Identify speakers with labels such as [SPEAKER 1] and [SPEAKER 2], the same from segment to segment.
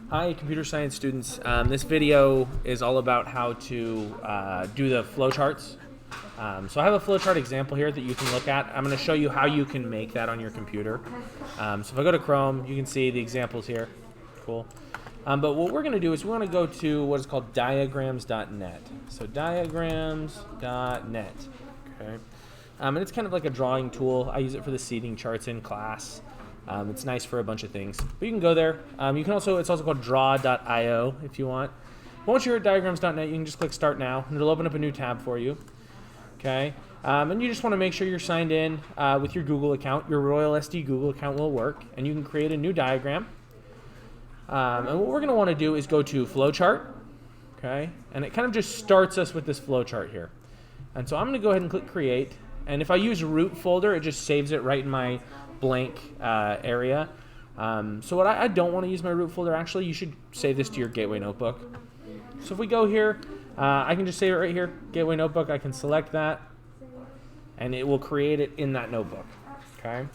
[SPEAKER 1] Hi, computer science students. This video is all about how to do the flowcharts. So I have a flowchart example here that you can look at. I'm going to show you how you can make that on your computer. So if I go to Chrome, you can see the examples here. Cool. But what we're going to do is we're going to go to what is called diagrams.net. So diagrams.net. Okay. And it's kind of like a drawing tool. I use it for the seating charts in class. It's nice for a bunch of things. But you can go there. You can also, it's also called draw.io if you want. Once you're at diagrams.net, you can just click Start Now, and it'll open up a new tab for you. Okay. And you just want to make sure you're signed in with your Google account. Your Royal SD Google account will work, and you can create a new diagram. And what we're going to want to do is go to Flowchart. Okay. And it kind of just starts us with this flowchart here. And so I'm going to go ahead and click Create. And if I use root folder, it just saves it right in my blank area. So what I don't want to use my root folder. Actually, you should save this to your Gateway notebook. So if we go here, I can just save it right here, Gateway notebook. I can select that, and it will create it in that notebook. Okay.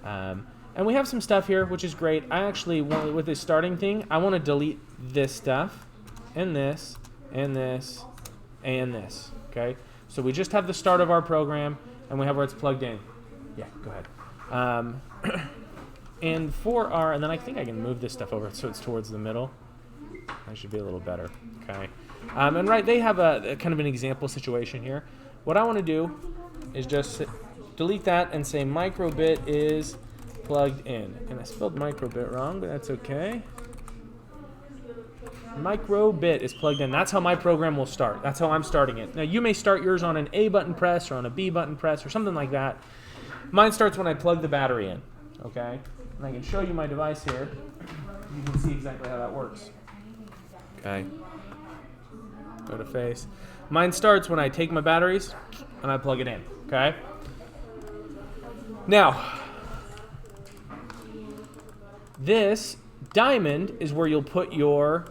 [SPEAKER 1] And we have some stuff here, which is great. I actually want, with this starting thing, I want to delete this stuff, and this, and this, and this. Okay. So we just have the start of our program, and we have where it's plugged in. Yeah, go ahead. And for our, and then I think I can move this stuff over so it's towards the middle. That should be a little better. Okay. And right, they have a kind of an example situation here. What I want to do is just delete that and say microbit is plugged in. And I spelled microbit wrong, but that's okay. Microbit is plugged in. That's how my program will start. That's how I'm starting it. Now you may start yours on an A button press or on a B button press or something like that. Mine starts when I plug the battery in. Okay? And I can show you my device here. You can see exactly how that works. Okay. Go to face. Mine starts when I take my batteries and I plug it in. Okay? Now, this diamond is where you'll put your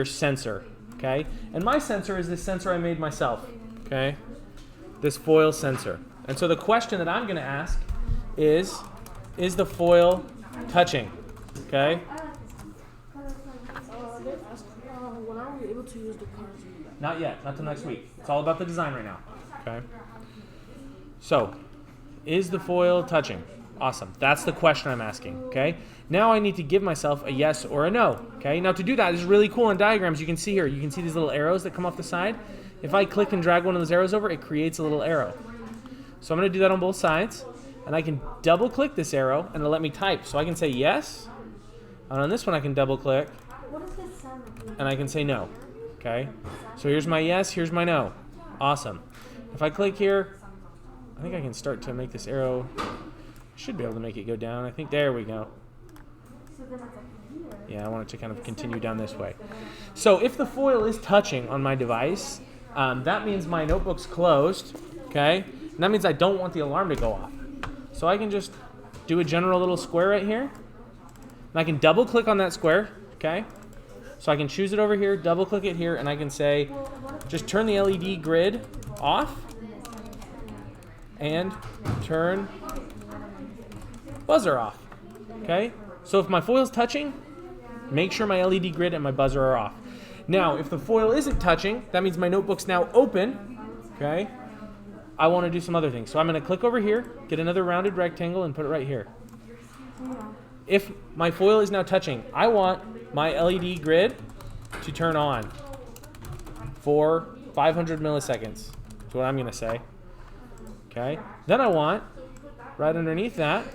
[SPEAKER 1] sensor, okay? And my sensor is this sensor I made myself, okay? This foil sensor. And so the question that I'm going to ask is the foil touching, okay?
[SPEAKER 2] When are we able to use the cards?
[SPEAKER 1] Not yet, not till next week. It's all about the design right now, okay? So, is the foil touching? Awesome. That's the question I'm asking, okay? Now I need to give myself a yes or a no, okay? Now to do that, this is really cool in diagrams. You can see here, you can see these little arrows that come off the side. If I click and drag one of those arrows over, it creates a little arrow. So I'm going to do that on both sides, and I can double click this arrow, and it'll let me type. So I can say yes, and on this one I can double click, and I can say no, okay? So here's my yes, here's my no. Awesome. If I click here, I think I can start to make this arrow. Should be able to make it go down. I think there we go. Yeah, I want it to kind of continue down this way. So if the foil is touching on my device, that means my notebook's closed, okay? And that means I don't want the alarm to go off. So I can just do a general little square right here. And I can double click on that square, okay? So I can choose it over here, double click it here, and I can say, just turn the LED grid off and turn buzzer off, okay? So if my foil's touching, make sure my LED grid and my buzzer are off. Now, if the foil isn't touching, that means my notebook's now open, okay? I want to do some other things. So I'm going to click over here, get another rounded rectangle, and put it right here. If my foil is now touching, I want my LED grid to turn on for 500 milliseconds. That's what I'm going to say, okay? Then I want, right underneath that,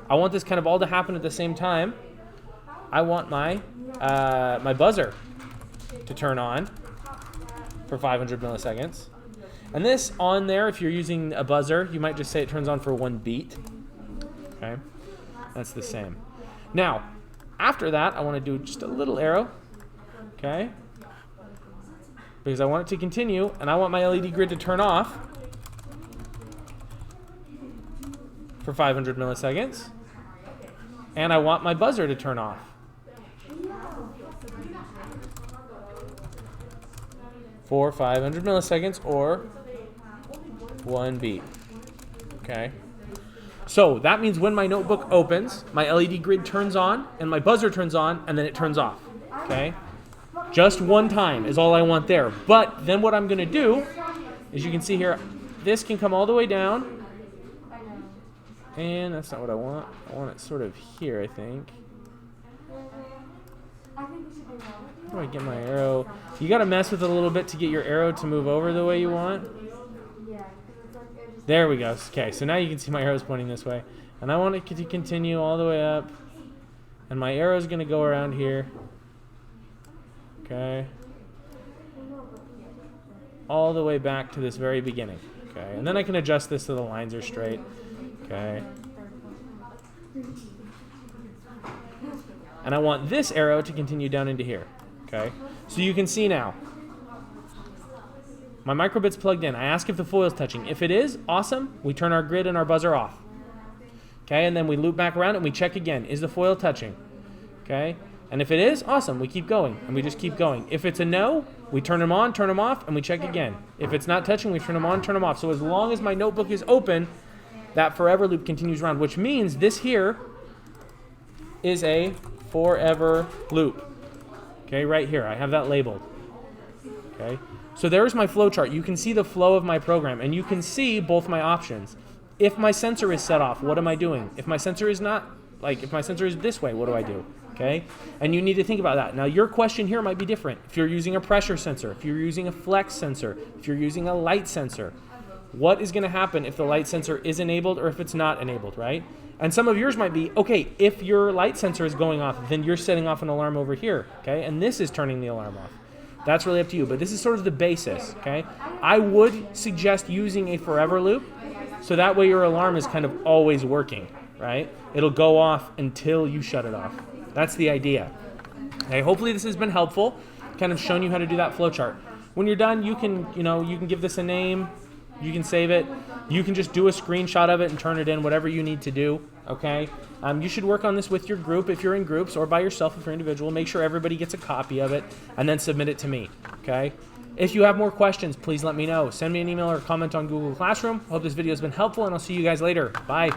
[SPEAKER 1] I want this kind of all to happen at the same time. I want my my buzzer to turn on for 500 milliseconds. And this on there, if you're using a buzzer, you might just say it turns on for 1 beat. Okay, that's the same. Now, after that, I want to do just a little arrow. Okay, because I want it to continue, and I want my LED grid to turn off for 500 milliseconds. And I want my buzzer to turn off for 500 milliseconds or 1 beat. Okay. So that means when my notebook opens, my LED grid turns on and my buzzer turns on and then it turns off, okay? Just one time is all I want there. But then what I'm gonna do, as you can see here, this can come all the way down. And that's not what I want. I want it sort of here, I think. How do I get my arrow? You gotta mess with it a little bit to get your arrow to move over the way you want. There we go. Okay, so now you can see my arrow's pointing this way. And I want it to continue all the way up. And my arrow's gonna go around here. Okay. All the way back to this very beginning. Okay, and then I can adjust this so the lines are straight. Okay. And I want this arrow to continue down into here. Okay. So you can see now. My microbit's plugged in. I ask if the foil's touching. If it is, awesome. We turn our grid and our buzzer off. Okay, and then we loop back around and we check again. Is the foil touching? Okay. And if it is, awesome. We keep going and we just keep going. If it's a no, we turn them on, turn them off, and we check again. If it's not touching, we turn them on, turn them off. So as long as my notebook is open, that forever loop continues around, which means this here is a forever loop. Okay, right here. I have that labeled. Okay, so there's my flow chart. You can see the flow of my program, and you can see both my options. If my sensor is set off, what am I doing? If my sensor is not, like if my sensor is this way, what do I do? Okay, and you need to think about that. Now your question here might be different. If you're using a pressure sensor, if you're using a flex sensor, if you're using a light sensor, what is going to happen if the light sensor is enabled or if it's not enabled, right? And some of yours might be, okay, if your light sensor is going off, then you're setting off an alarm over here, okay? And this is turning the alarm off. That's really up to you, but this is sort of the basis, okay? I would suggest using a forever loop, so that way your alarm is kind of always working, right? It'll go off until you shut it off. That's the idea. Okay, hopefully this has been helpful, kind of shown you how to do that flowchart. When you're done, you can give this a name, you can save it, you can just do a screenshot of it and turn it in, whatever you need to do, okay? You should work on this with your group if you're in groups, or by yourself if you're individual. Make sure everybody gets a copy of it, and then submit it to me, okay? If you have more questions, please let me know. Send me an email or comment on Google Classroom. Hope this video has been helpful, and I'll see you guys later. Bye.